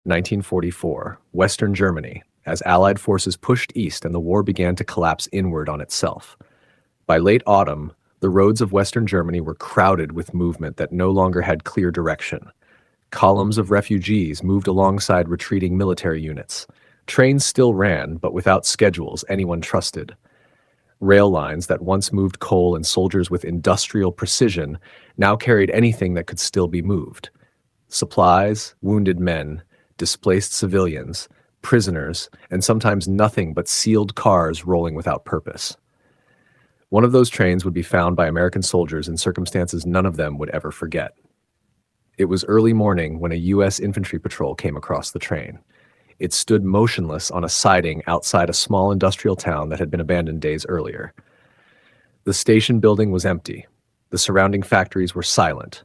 1944, Western Germany, as Allied forces pushed east and the war began to collapse inward on itself. By late autumn, the roads of Western Germany were crowded with movement that no longer had clear direction. Columns of refugees moved alongside retreating military units. Trains still ran, but without schedules anyone trusted. Rail lines that once moved coal and soldiers with industrial precision now carried anything that could still be moved. Supplies, wounded men, displaced civilians, prisoners, and sometimes nothing but sealed cars rolling without purpose. One of those trains would be found by American soldiers in circumstances none of them would ever forget. It was early morning when a U.S. infantry patrol came across the train. It stood motionless on a siding outside a small industrial town that had been abandoned days earlier. The station building was empty. The surrounding factories were silent.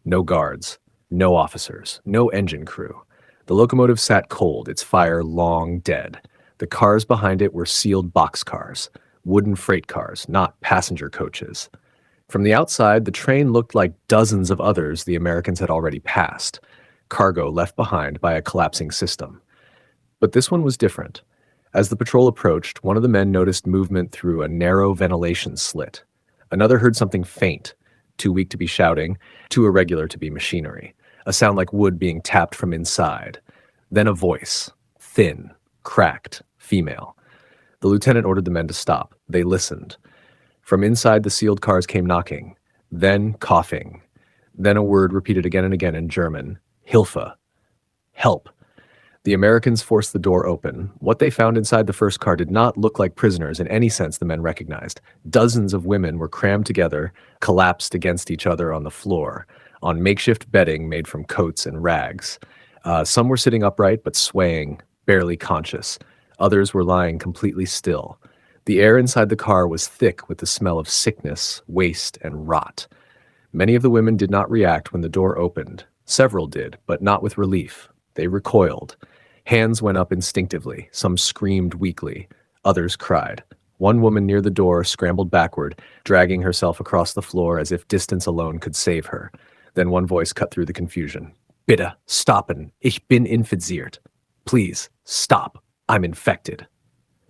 No guards, no officers, no engine crew. The locomotive sat cold, its fire long dead. The cars behind it were sealed boxcars, wooden freight cars, not passenger coaches. From the outside, the train looked like dozens of others the Americans had already passed, cargo left behind by a collapsing system. But this one was different. As the patrol approached, one of the men noticed movement through a narrow ventilation slit. Another heard something faint, too weak to be shouting, too irregular to be machinery, a sound like wood being tapped from inside. Then a voice, thin, cracked, female. The lieutenant ordered the men to stop. They listened. From inside, the sealed cars came knocking, then coughing, then a word repeated again and again in German, Hilfe, help. The Americans forced the door open. What they found inside the first car did not look like prisoners in any sense the men recognized. Dozens of women were crammed together, collapsed against each other on the floor, on makeshift bedding made from coats and rags. Some were sitting upright but swaying, barely conscious. Others were lying completely still. The air inside the car was thick with the smell of sickness, waste, and rot. Many of the women did not react when the door opened. Several did, but not with relief. They recoiled. Hands went up instinctively. Some screamed weakly. Others cried. One woman near the door scrambled backward, dragging herself across the floor as if distance alone could save her. Then one voice cut through the confusion. Bitte, stoppen. Ich bin infiziert. Please, stop. I'm infected.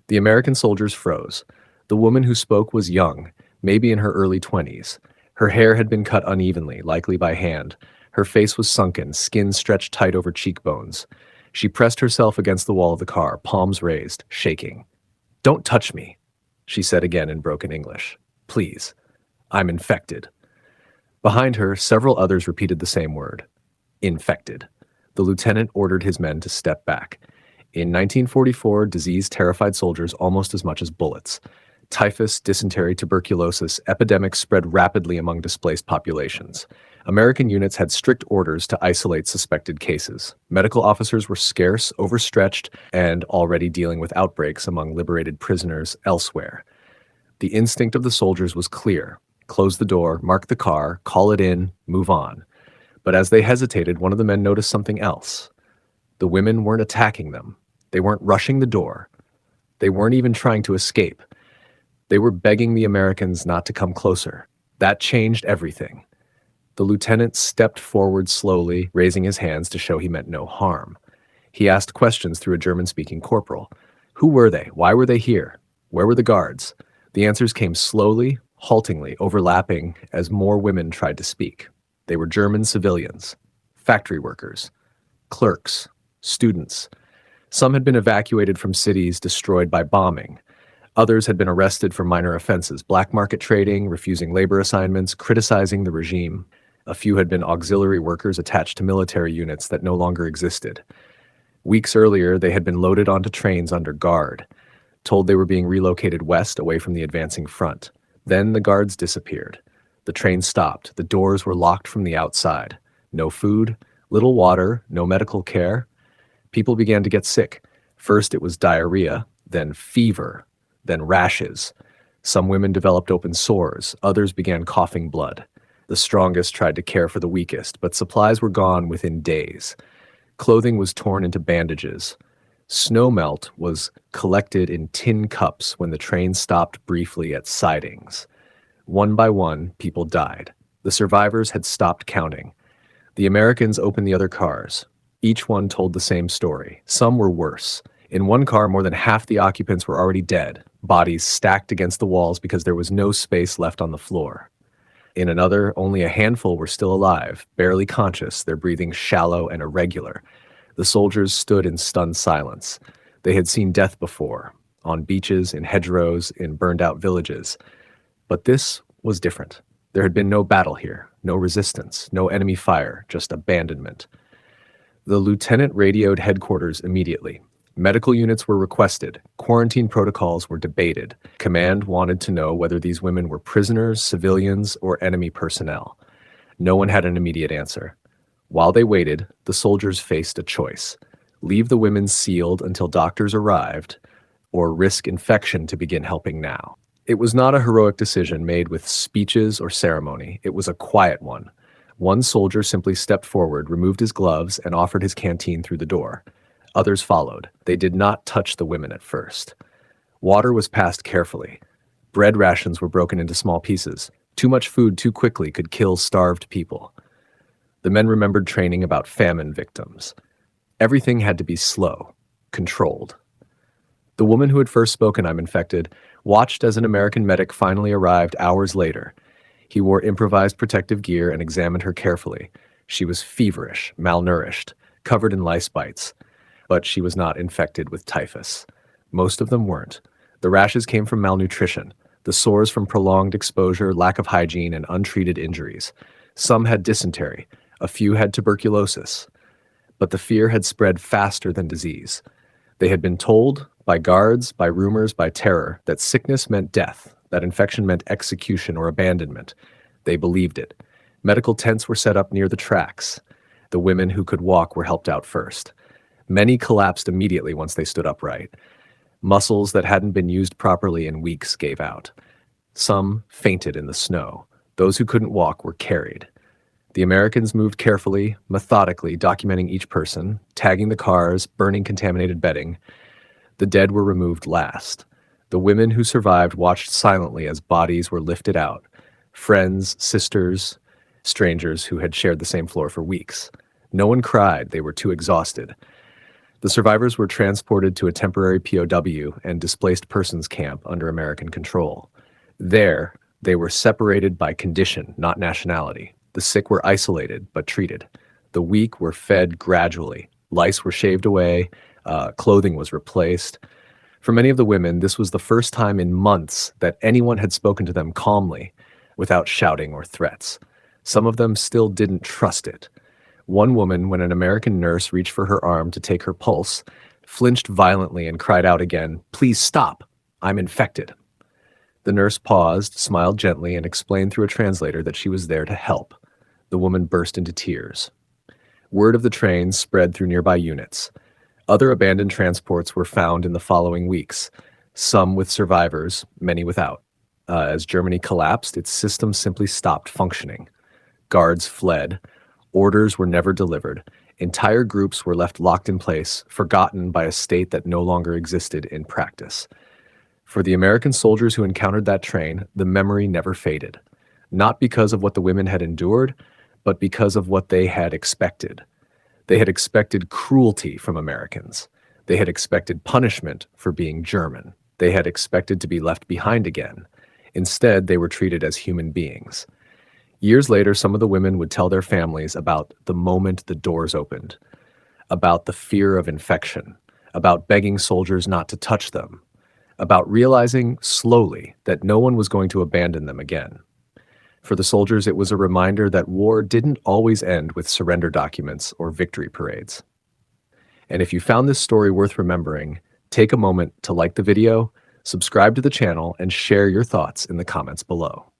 The American soldiers froze. The woman who spoke was young, maybe in her early 20s. Her hair had been cut unevenly, likely by hand. Her face was sunken, skin stretched tight over cheekbones. She pressed herself against the wall of the car, palms raised, shaking. Don't touch me, she said again in broken English. Please, I'm infected. Behind her, several others repeated the same word. Infected. The lieutenant ordered his men to step back. In 1944, disease terrified soldiers almost as much as bullets. Typhus, dysentery, tuberculosis, epidemics spread rapidly among displaced populations. American units had strict orders to isolate suspected cases. Medical officers were scarce, overstretched, and already dealing with outbreaks among liberated prisoners elsewhere. The instinct of the soldiers was clear. Close the door, mark the car, call it in, move on. But as they hesitated, one of the men noticed something else. The women weren't attacking them. They weren't rushing the door. They weren't even trying to escape. They were begging the Americans not to come closer. That changed everything. The lieutenant stepped forward slowly, raising his hands to show he meant no harm. He asked questions through a German-speaking corporal. Who were they? Why were they here? Where were the guards? The answers came slowly, haltingly, overlapping as more women tried to speak. They were German civilians, factory workers, clerks, students. Some had been evacuated from cities destroyed by bombing. Others had been arrested for minor offenses, black market trading, refusing labor assignments, criticizing the regime. A few had been auxiliary workers attached to military units that no longer existed. Weeks earlier, they had been loaded onto trains under guard, told they were being relocated west away from the advancing front. Then the guards disappeared. The train stopped. The doors were locked from the outside. No food, little water, no medical care. People began to get sick. First it was diarrhea, then fever, then rashes. Some women developed open sores. Others began coughing blood. The strongest tried to care for the weakest, but supplies were gone within days. Clothing was torn into bandages. Snowmelt was collected in tin cups when the train stopped briefly at sidings. One by one, people died. The survivors had stopped counting. The Americans opened the other cars. Each one told the same story. Some were worse. In one car, more than half the occupants were already dead, bodies stacked against the walls because there was no space left on the floor. In another, only a handful were still alive, barely conscious, their breathing shallow and irregular. The soldiers stood in stunned silence. They had seen death before, on beaches, in hedgerows, in burned-out villages. But this was different. There had been no battle here, no resistance, no enemy fire, just abandonment. The lieutenant radioed headquarters immediately. Medical units were requested. Quarantine protocols were debated. Command wanted to know whether these women were prisoners, civilians, or enemy personnel. No one had an immediate answer. While they waited, the soldiers faced a choice: leave the women sealed until doctors arrived, or risk infection to begin helping now. It was not a heroic decision made with speeches or ceremony. It was a quiet one. One soldier simply stepped forward, removed his gloves, and offered his canteen through the door. Others followed. They did not touch the women at first. Water was passed carefully. Bread rations were broken into small pieces. Too much food too quickly could kill starved people. The men remembered training about famine victims. Everything had to be slow, controlled. The woman who had first spoken, "I'm infected," watched as an American medic finally arrived hours later. He wore improvised protective gear and examined her carefully. She was feverish, malnourished, covered in lice bites. But she was not infected with typhus. Most of them weren't. The rashes came from malnutrition, the sores from prolonged exposure, lack of hygiene, and untreated injuries. Some had dysentery, a few had tuberculosis. But the fear had spread faster than disease. They had been told, by guards, by rumors, by terror, that sickness meant death, that infection meant execution or abandonment. They believed it. Medical tents were set up near the tracks. The women who could walk were helped out first. Many collapsed immediately once they stood upright. Muscles that hadn't been used properly in weeks gave out. Some fainted in the snow. Those who couldn't walk were carried. The Americans moved carefully, methodically, documenting each person, tagging the cars, burning contaminated bedding. The dead were removed last. The women who survived watched silently as bodies were lifted out. Friends, sisters, strangers who had shared the same floor for weeks. No one cried. They were too exhausted. The survivors were transported to a temporary POW and displaced persons camp under American control. There, they were separated by condition, not nationality. The sick were isolated but treated. The weak were fed gradually. Lice were shaved away. Clothing was replaced. For many of the women, this was the first time in months that anyone had spoken to them calmly, without shouting or threats. Some of them still didn't trust it. One woman, when an American nurse reached for her arm to take her pulse, flinched violently and cried out again, "Please stop! I'm infected." The nurse paused, smiled gently, and explained through a translator that she was there to help. The woman burst into tears. Word of the train spread through nearby units. Other abandoned transports were found in the following weeks, some with survivors, many without. As Germany collapsed, its system simply stopped functioning. Guards fled. Orders were never delivered. Entire groups were left locked in place, forgotten by a state that no longer existed in practice. For the American soldiers who encountered that train, the memory never faded. Not because of what the women had endured, but because of what they had expected. They had expected cruelty from Americans. They had expected punishment for being German. They had expected to be left behind again. Instead, they were treated as human beings. Years later, some of the women would tell their families about the moment the doors opened, about the fear of infection, about begging soldiers not to touch them, about realizing slowly that no one was going to abandon them again. For the soldiers, it was a reminder that war didn't always end with surrender documents or victory parades. And if you found this story worth remembering, take a moment to like the video, subscribe to the channel, and share your thoughts in the comments below.